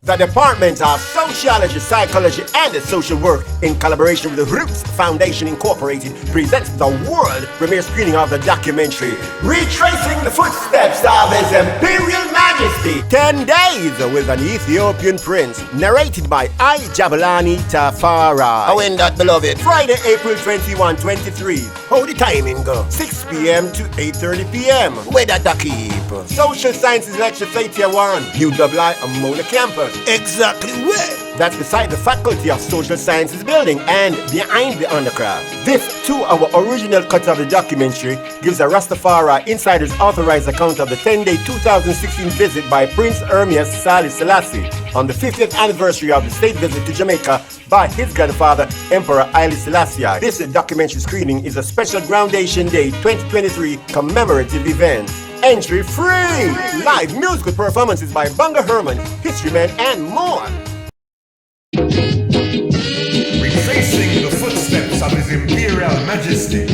The Department of Sociology, Psychology, and Social Work, in collaboration with the Rootz Foundation Inc, presents the world premiere screening of the documentary Retracing the Footsteps of His Imperial Majesty, 10 Days with an Ethiopian Prince, narrated by Jabulani Tafari. How in that, beloved? Friday, April 21, 23. How the timing go? 6 p.m. to 8:30 p.m. Where that I keep? Social Sciences Lecture 31, UWI Amona Campus. Exactly where? That's beside the Faculty of Social Sciences building and behind the undercraft. This 2-hour original cut of the documentary gives a Rastafari Insider's authorized account of the 10-day 2016 visit by Prince Ermias Sahle Selassie on the 50th anniversary of the state visit to Jamaica by his grandfather, Emperor Haile Selassie I. This documentary screening is a special Groundation Day 2023 commemorative event. Entry free! Live musical performances by Bunga Herman, History Man, and more. Retracing the footsteps of His Imperial Majesty.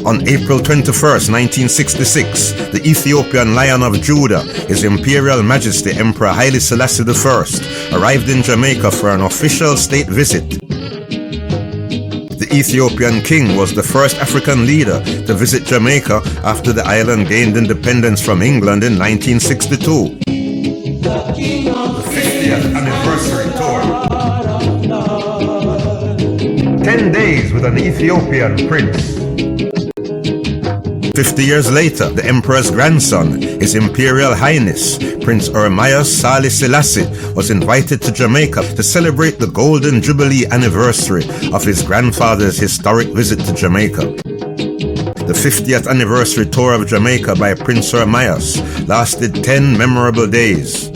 On April 21st, 1966, the Ethiopian Lion of Judah, His Imperial Majesty Emperor Haile Selassie I, arrived in Jamaica for an official state visit. The Ethiopian king was the first African leader to visit Jamaica after the island gained independence from England in 1962. The 50th anniversary tour. 10 days with an Ethiopian prince. 50 years later, the emperor's grandson, His Imperial Highness, Prince Ermias Sahle Selassie, was invited to Jamaica to celebrate the Golden Jubilee anniversary of his grandfather's historic visit to Jamaica. The 50th anniversary tour of Jamaica by Prince Ermias lasted 10 memorable days.